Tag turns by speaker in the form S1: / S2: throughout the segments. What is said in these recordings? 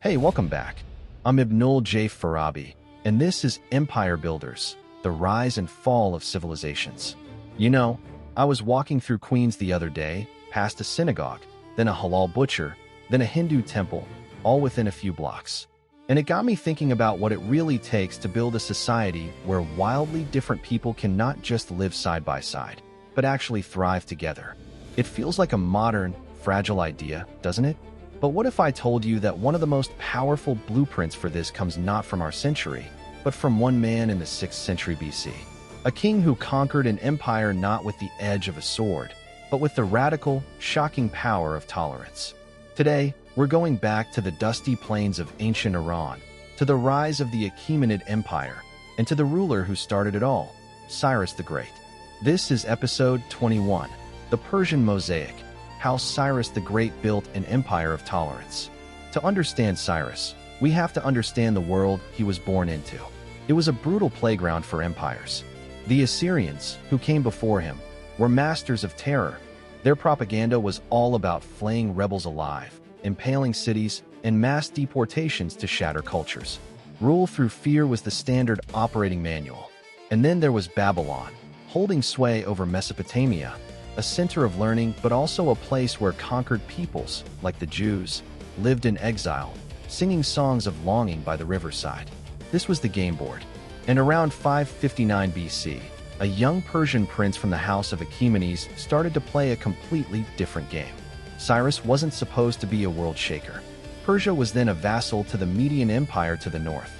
S1: Hey, welcome back. I'm Ibnul J. Farabi, and this is Empire Builders, the Rise and Fall of Civilizations. You know, I was walking through Queens the other day, past a synagogue, then a halal butcher, then a Hindu temple, all within a few blocks. And it got me thinking about what it really takes to build a society where wildly different people can not just live side by side, but actually thrive together. It feels like a modern, fragile idea, doesn't it? But what if I told you that one of the most powerful blueprints for this comes not from our century, but from one man in the 6th century BC? A king who conquered an empire not with the edge of a sword, but with the radical, shocking power of tolerance. Today, we're going back to the dusty plains of ancient Iran, to the rise of the Achaemenid Empire, and to the ruler who started it all, Cyrus the Great. This is episode 21, The Persian Mosaic, how Cyrus the Great built an empire of tolerance. To understand Cyrus, we have to understand the world he was born into. It was a brutal playground for empires. The Assyrians, who came before him, were masters of terror. Their propaganda was all about flaying rebels alive, impaling cities, and mass deportations to shatter cultures. Rule through fear was the standard operating manual. And then there was Babylon, holding sway over Mesopotamia, a center of learning but also a place where conquered peoples, like the Jews, lived in exile, singing songs of longing by the riverside. This was the game board. And around 559 BC, a young Persian prince from the house of Achaemenid started to play a completely different game. Cyrus wasn't supposed to be a world shaker. Persia was then a vassal to the Median Empire to the north.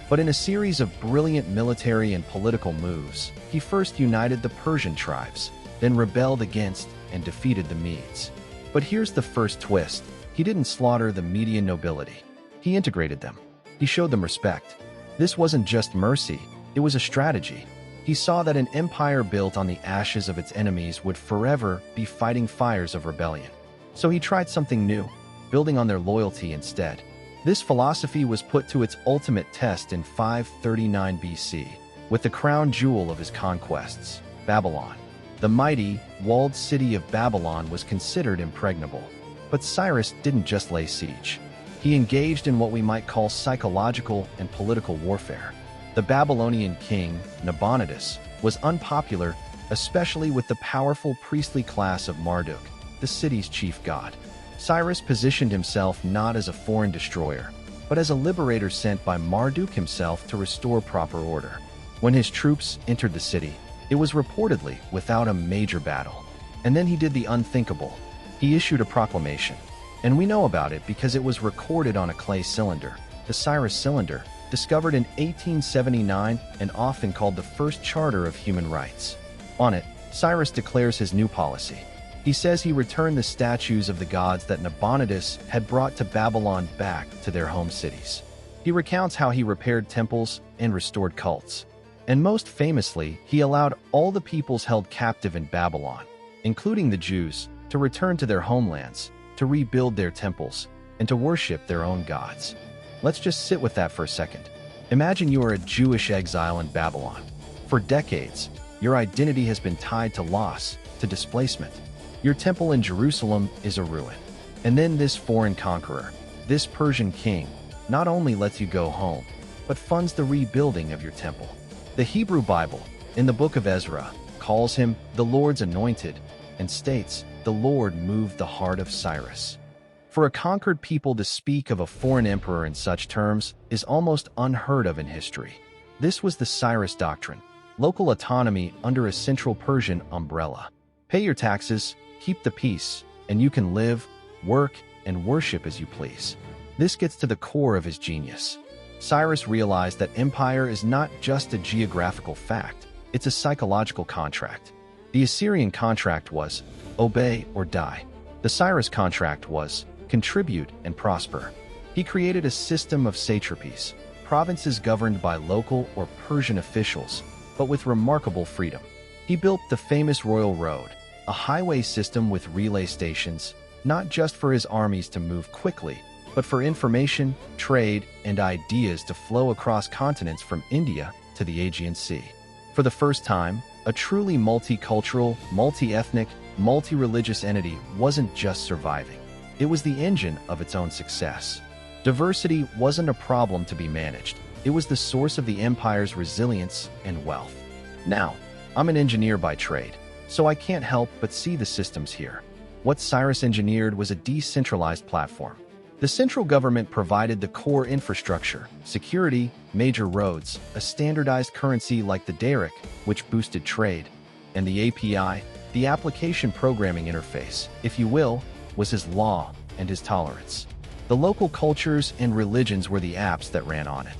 S1: But in a series of brilliant military and political moves, he first united the Persian tribes, then rebelled against and defeated the Medes. But here's the first twist. He didn't slaughter the Median nobility. He integrated them. He showed them respect. This wasn't just mercy, it was a strategy. He saw that an empire built on the ashes of its enemies would forever be fighting fires of rebellion. So he tried something new, building on their loyalty instead. This philosophy was put to its ultimate test in 539 BC, with the crown jewel of his conquests, Babylon. The mighty, walled city of Babylon was considered impregnable. But Cyrus didn't just lay siege. He engaged in what we might call psychological and political warfare. The Babylonian king, Nabonidus, was unpopular, especially with the powerful priestly class of Marduk, the city's chief god. Cyrus positioned himself not as a foreign destroyer, but as a liberator sent by Marduk himself to restore proper order. When his troops entered the city, it was reportedly without a major battle. And then he did the unthinkable. He issued a proclamation. And we know about it because it was recorded on a clay cylinder, the Cyrus cylinder, discovered in 1879 and often called the first charter of human rights. On it, Cyrus declares his new policy. He says he returned the statues of the gods that Nabonidus had brought to Babylon back to their home cities. He recounts how he repaired temples and restored cults. And most famously, he allowed all the peoples held captive in Babylon, including the Jews, to return to their homelands, to rebuild their temples, and to worship their own gods. Let's just sit with that for a second. Imagine you are a Jewish exile in Babylon. For decades, your identity has been tied to loss, to displacement. Your temple in Jerusalem is a ruin. And then this foreign conqueror, this Persian king, not only lets you go home, but funds the rebuilding of your temple. The Hebrew Bible, in the book of Ezra, calls him the Lord's anointed and states, "The Lord moved the heart of Cyrus." For a conquered people to speak of a foreign emperor in such terms is almost unheard of in history. This was the Cyrus doctrine, local autonomy under a central Persian umbrella. Pay your taxes, keep the peace, and you can live, work, and worship as you please. This gets to the core of his genius. Cyrus realized that empire is not just a geographical fact, it's a psychological contract. The Assyrian contract was obey or die. The Cyrus contract was contribute and prosper. He created a system of satrapies, provinces governed by local or Persian officials, but with remarkable freedom. He built the famous Royal Road, a highway system with relay stations, not just for his armies to move quickly, but for information, trade, and ideas to flow across continents from India to the Aegean Sea. For the first time, a truly multicultural, multi-ethnic, multi-religious entity wasn't just surviving. It was the engine of its own success. Diversity wasn't a problem to be managed. It was the source of the empire's resilience and wealth. Now, I'm an engineer by trade, so I can't help but see the systems here. What Cyrus engineered was a decentralized platform. The central government provided the core infrastructure, security, major roads, a standardized currency like the Derrick, which boosted trade, and the API, the application programming interface, if you will, was his law and his tolerance. The local cultures and religions were the apps that ran on it.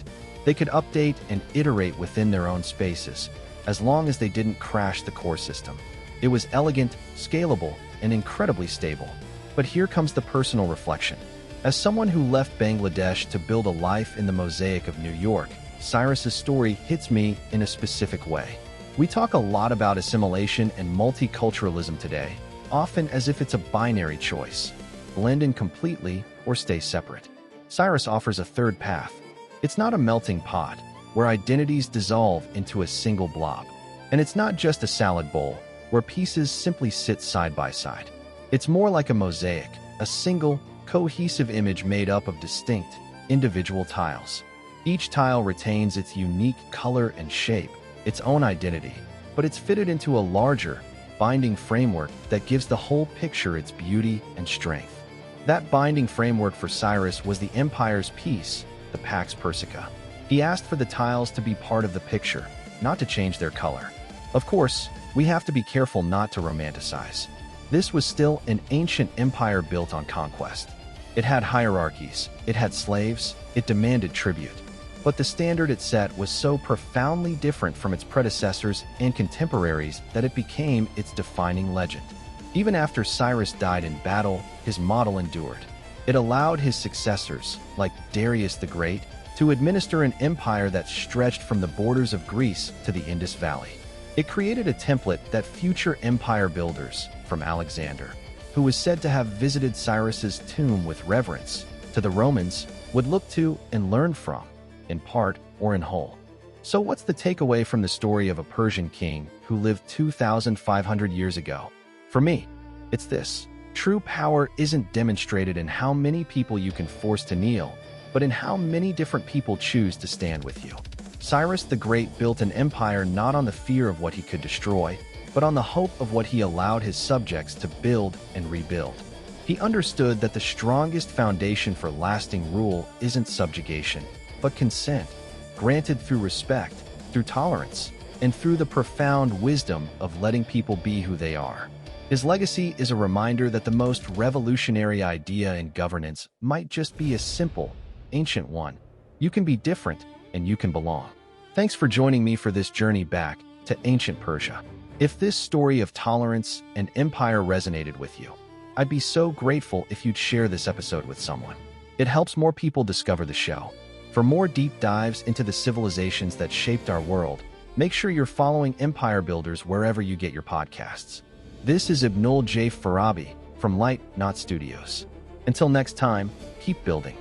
S1: They could update and iterate within their own spaces, as long as they didn't crash the core system. It was elegant, scalable, and incredibly stable. But here comes the personal reflection. As someone who left Bangladesh to build a life in the Mosaic of New York, Cyrus's story hits me in a specific way. We talk a lot about assimilation and multiculturalism today, often as if it's a binary choice: blend in completely or stay separate. Cyrus offers a third path. It's not a melting pot, where identities dissolve into a single blob. And it's not just a salad bowl, where pieces simply sit side by side. It's more like a mosaic, a single, cohesive image made up of distinct, individual tiles. Each tile retains its unique color and shape, its own identity, but it's fitted into a larger, binding framework that gives the whole picture its beauty and strength. That binding framework for Cyrus was the empire's piece, the Pax Persica. He asked for the tiles to be part of the picture, not to change their color. Of course, we have to be careful not to romanticize. This was still an ancient empire built on conquest. It had hierarchies, it had slaves, it demanded tribute. But the standard it set was so profoundly different from its predecessors and contemporaries that it became its defining legend. Even after Cyrus died in battle, his model endured. It allowed his successors, like Darius the Great, to administer an empire that stretched from the borders of Greece to the Indus Valley. It created a template that future empire builders, from Alexander, who was said to have visited Cyrus's tomb with reverence, to the Romans, would look to and learn from, in part or in whole. So what's the takeaway from the story of a Persian king who lived 2,500 years ago? For me, it's this: true power isn't demonstrated in how many people you can force to kneel, but in how many different people choose to stand with you. Cyrus the Great built an empire not on the fear of what he could destroy, but on the hope of what he allowed his subjects to build and rebuild. He understood that the strongest foundation for lasting rule isn't subjugation, but consent, granted through respect, through tolerance, and through the profound wisdom of letting people be who they are. His legacy is a reminder that the most revolutionary idea in governance might just be a simple, ancient one. You can be different, and you can belong. Thanks for joining me for this journey back to ancient Persia. If this story of tolerance and empire resonated with you, I'd be so grateful if you'd share this episode with someone. It helps more people discover the show. For more deep dives into the civilizations that shaped our world, make sure you're following Empire Builders wherever you get your podcasts. This is Ibnul J. Farabi from Light Not Studios. Until next time, keep building.